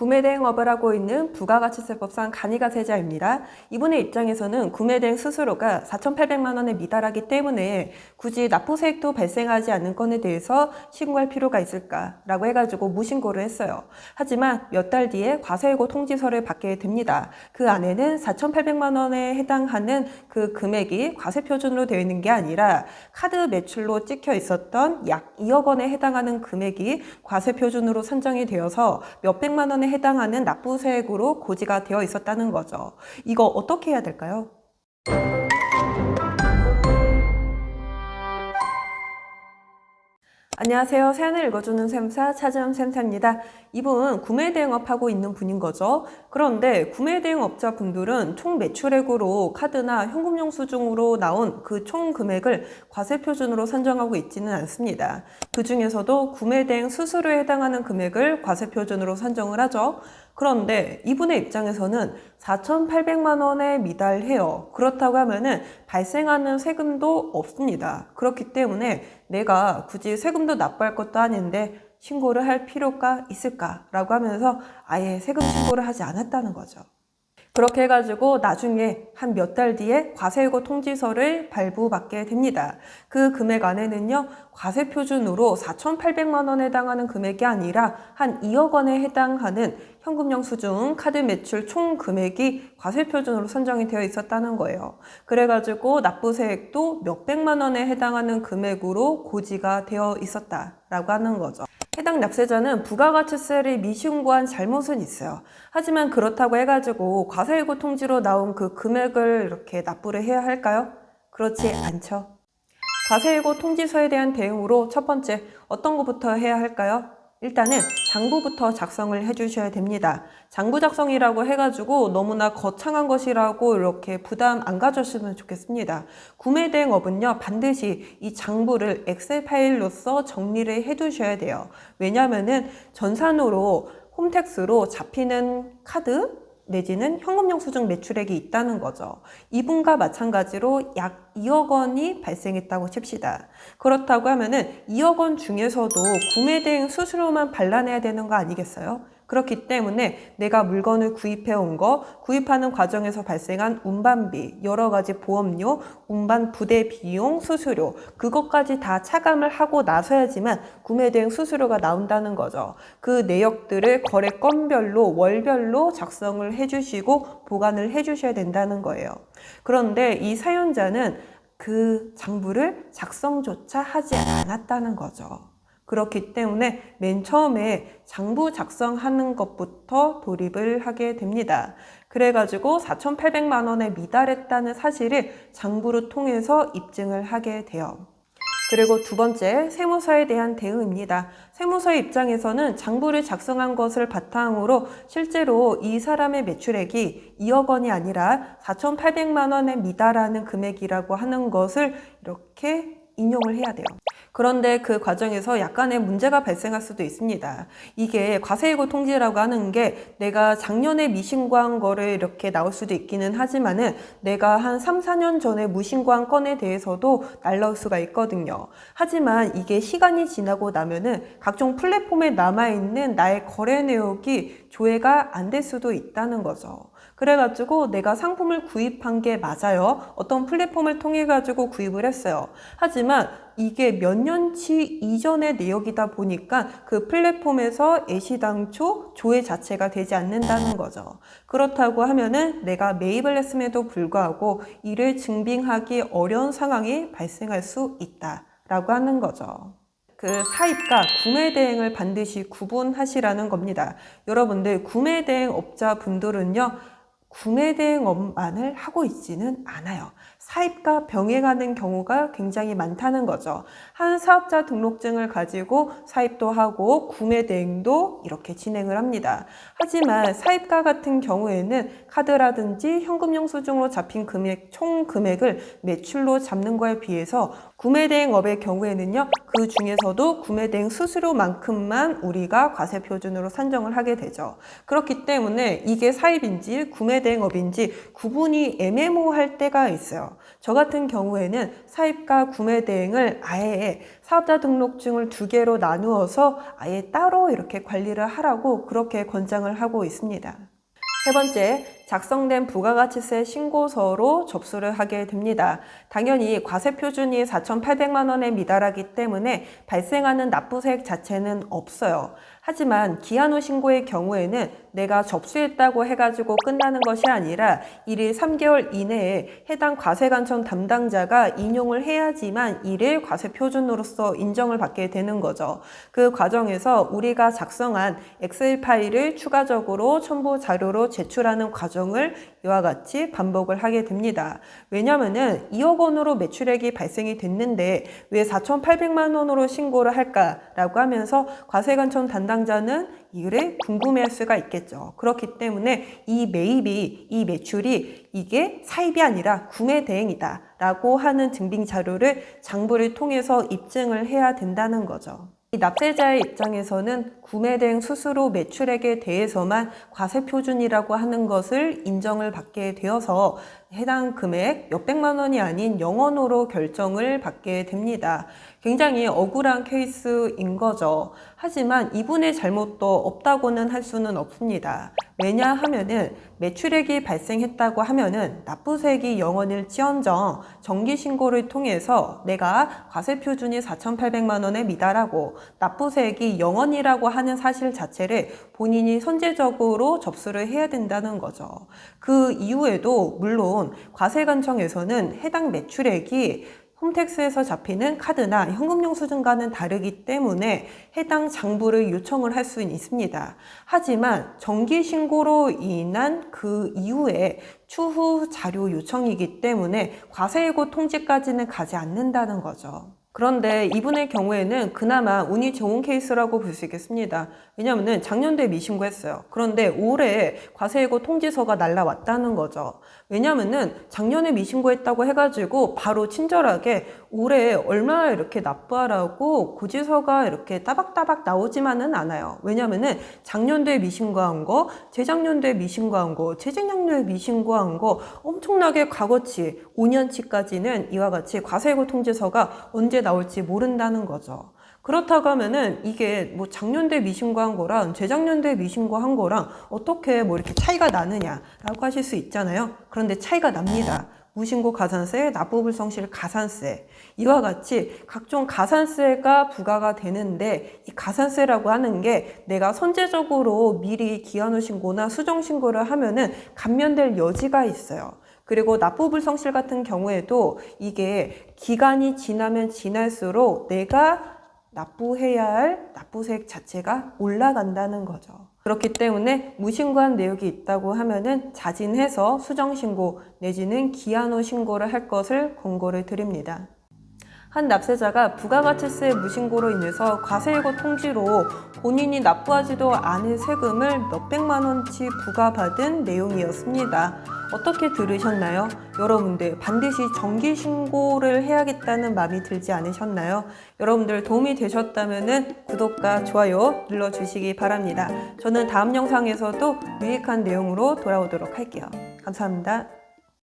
구매대행업을 하고 있는 부가가치세법상 간이가 세자입니다. 이분의 입장에서는 구매대행 수수료가 4,800만 원에 미달하기 때문에 굳이 납부세액도 발생하지 않는 건에 대해서 신고할 필요가 있을까라고 해가지고 무신고를 했어요. 하지만 몇 달 뒤에 과세예고 통지서를 받게 됩니다. 그 안에는 4,800만 원에 해당하는 그 금액이 과세표준으로 되어 있는 게 아니라 카드 매출로 찍혀 있었던 약 2억 원에 해당하는 금액이 과세표준으로 산정이 되어서 몇백만 원에 해당하는 납부세액으로 고지가 되어 있었다는 거죠. 이거 어떻게 해야 될까요? 안녕하세요. 사연을 읽어주는 샘사 차지연 샘사입니다. 이분 구매대행업하고 있는 분인 거죠. 그런데 구매대행업자분들은 총 매출액으로 카드나 현금 영수증으로 나온 그 총 금액을 과세표준으로 산정하고 있지는 않습니다. 그 중에서도 구매대행 수수료에 해당하는 금액을 과세표준으로 산정을 하죠. 그런데 이분의 입장에서는 4,800만 원에 미달해요. 그렇다고 하면은 발생하는 세금도 없습니다. 그렇기 때문에 내가 굳이 세금도 납부할 것도 아닌데 신고를 할 필요가 있을까라고 하면서 아예 세금 신고를 하지 않았다는 거죠. 그렇게 해가지고 나중에 한 몇 달 뒤에 과세예고 통지서를 발부받게 됩니다. 그 금액 안에는요, 과세표준으로 4,800만 원에 해당하는 금액이 아니라 한 2억 원에 해당하는 현금 영수증 카드 매출 총 금액이 과세표준으로 산정이 되어 있었다는 거예요. 그래가지고 납부세액도 몇백만 원에 해당하는 금액으로 고지가 되어 있었다라고 하는 거죠. 해당 납세자는 부가가치세를 미신고한 잘못은 있어요. 하지만 그렇다고 해가지고 과세예고 통지로 나온 그 금액을 이렇게 납부를 해야 할까요? 그렇지 않죠. 과세예고 통지서에 대한 대응으로 첫 번째, 어떤 것부터 해야 할까요? 일단은 장부부터 작성을 해주셔야 됩니다. 장부 작성이라고 해가지고 너무나 거창한 것이라고 이렇게 부담 안 가졌으면 좋겠습니다. 구매대행업은요, 반드시 이 장부를 엑셀 파일로서 정리를 해두셔야 돼요. 왜냐하면은 전산으로 홈택스로 잡히는 카드 내지는 현금 영수증 매출액이 있다는 거죠. 이분과 마찬가지로 약 2억 원이 발생했다고 칩시다. 그렇다고 하면은 2억 원 중에서도 구매대행 수수료만 발라내야 되는 거 아니겠어요? 그렇기 때문에 내가 물건을 구입해온 거, 구입하는 과정에서 발생한 운반비, 여러 가지 보험료, 운반 부대 비용, 수수료, 그것까지 다 차감을 하고 나서야지만 구매대행 수수료가 나온다는 거죠. 그 내역들을 거래 건별로, 월별로 작성을 해주시고 보관을 해주셔야 된다는 거예요. 그런데 이 사연자는 그 장부를 작성조차 하지 않았다는 거죠. 그렇기 때문에 맨 처음에 장부 작성하는 것부터 돌입을 하게 됩니다. 그래가지고 4,800만 원에 미달했다는 사실을 장부를 통해서 입증을 하게 돼요. 그리고 두 번째, 세무서에 대한 대응입니다. 세무서의 입장에서는 장부를 작성한 것을 바탕으로 실제로 이 사람의 매출액이 2억 원이 아니라 4,800만 원에 미달하는 금액이라고 하는 것을 이렇게 인용을 해야 돼요. 그런데 그 과정에서 약간의 문제가 발생할 수도 있습니다. 이게 과세예고 통지라고 하는 게 내가 작년에 미신고한 거를 이렇게 나올 수도 있기는 하지만은 내가 한 3, 4년 전에 무신고한 건에 대해서도 날라올 수가 있거든요. 하지만 이게 시간이 지나고 나면은 각종 플랫폼에 남아있는 나의 거래 내역이 조회가 안 될 수도 있다는 거죠. 그래가지고 내가 상품을 구입한 게 맞아요. 어떤 플랫폼을 통해 가지고 구입을 했어요. 하지만 이게 몇 년치 이전의 내역이다 보니까 그 플랫폼에서 애시당초 조회 자체가 되지 않는다는 거죠. 그렇다고 하면은 내가 매입을 했음에도 불구하고 이를 증빙하기 어려운 상황이 발생할 수 있다라고 하는 거죠. 그 사입과 구매대행을 반드시 구분하시라는 겁니다. 여러분들 구매대행 업자분들은요, 구매대행업만을 하고 있지는 않아요. 사입과 병행하는 경우가 굉장히 많다는 거죠. 한 사업자 등록증을 가지고 사입도 하고 구매대행도 이렇게 진행을 합니다. 하지만 사입과 같은 경우에는 카드라든지 현금 영수증으로 잡힌 금액, 총 금액을 매출로 잡는 거에 비해서 구매대행업의 경우에는요, 그 중에서도 구매대행 수수료만큼만 우리가 과세표준으로 산정을 하게 되죠. 그렇기 때문에 이게 사입인지 구매대행업인지 구분이 애매모호할 때가 있어요. 저 같은 경우에는 사입과 구매 대행을 아예 사업자 등록증을 2개로 나누어서 아예 따로 이렇게 관리를 하라고 그렇게 권장을 하고 있습니다. 세 번째, 작성된 부가가치세 신고서로 접수를 하게 됩니다. 당연히 과세표준이 4,800만 원에 미달하기 때문에 발생하는 납부세액 자체는 없어요. 하지만 기한 후 신고의 경우에는 내가 접수했다고 해가지고 끝나는 것이 아니라 1일 3개월 이내에 해당 과세관청 담당자가 인용을 해야지만 1일 과세표준으로서 인정을 받게 되는 거죠. 그 과정에서 우리가 작성한 엑셀 파일을 추가적으로 첨부 자료로 제출하는 과정을 이와 같이 반복을 하게 됩니다. 왜냐면은 2억 원으로 매출액이 발생이 됐는데 왜 4,800만 원으로 신고를 할까라고 하면서 과세관청 담당자는 이를 궁금해할 수가 있겠죠. 그렇기 때문에 이 매출이 이게 사입이 아니라 구매 대행이다 라고 하는 증빙 자료를 장부를 통해서 입증을 해야 된다는 거죠. 이 납세자의 입장에서는 구매대행 수수료 매출액에 대해서만 과세표준이라고 하는 것을 인정을 받게 되어서 해당 금액 몇백만 원이 아닌 0원으로 결정을 받게 됩니다. 굉장히 억울한 케이스인 거죠. 하지만 이분의 잘못도 없다고는 할 수는 없습니다. 왜냐하면은 매출액이 발생했다고 하면은 납부세액이 0원일지언정 정기신고를 통해서 내가 과세표준이 4,800만 원에 미달하고 납부세액이 0원이라고 하는 사실 자체를 본인이 선제적으로 접수를 해야 된다는 거죠. 그 이후에도 물론 과세관청에서는 해당 매출액이 홈택스에서 잡히는 카드나 현금영수증과는 다르기 때문에 해당 장부를 요청을 할 수는 있습니다. 하지만 정기신고로 인한 그 이후에 추후 자료 요청이기 때문에 과세예고 통지까지는 가지 않는다는 거죠. 그런데 이분의 경우에는 그나마 운이 좋은 케이스라고 볼 수 있겠습니다. 왜냐하면 작년도에 미신고했어요. 그런데 올해 과세예고 통지서가 날라왔다는 거죠. 왜냐하면 작년에 미신고했다고 해가지고 바로 친절하게 올해 얼마 이렇게 납부하라고 고지서가 이렇게 따박따박 나오지만은 않아요. 왜냐하면 작년도에 미신고한 거, 재작년도에 미신고한 거, 재작년도에 미신고한 거 엄청나게 과거치, 5년치까지는 이와 같이 과세예고 통지서가 언제 나올지 모른다는 거죠. 그렇다고 하면은 이게 뭐 작년도에 미신고한 거랑 재작년도에 미신고한 거랑 어떻게 뭐 이렇게 차이가 나느냐라고 하실 수 있잖아요. 그런데 차이가 납니다. 무신고 가산세, 납부불성실 가산세 이와 같이 각종 가산세가 부과가 되는데 이 가산세라고 하는 게 내가 선제적으로 미리 기한 후 신고나 수정 신고를 하면은 감면될 여지가 있어요. 그리고 납부불성실 같은 경우에도 이게 기간이 지나면 지날수록 내가 납부해야 할 납부세액 자체가 올라간다는 거죠. 그렇기 때문에 무신고한 내역이 있다고 하면은 자진해서 수정신고 내지는 기한 후 신고를 할 것을 권고를 드립니다. 한 납세자가 부가가치세 무신고로 인해서 과세예고 통지로 본인이 납부하지도 않을 세금을 몇백만 원치 부과받은 내용이었습니다. 어떻게 들으셨나요? 여러분들 반드시 정기신고를 해야겠다는 마음이 들지 않으셨나요? 여러분들 도움이 되셨다면 구독과 좋아요 눌러주시기 바랍니다. 저는 다음 영상에서도 유익한 내용으로 돌아오도록 할게요. 감사합니다.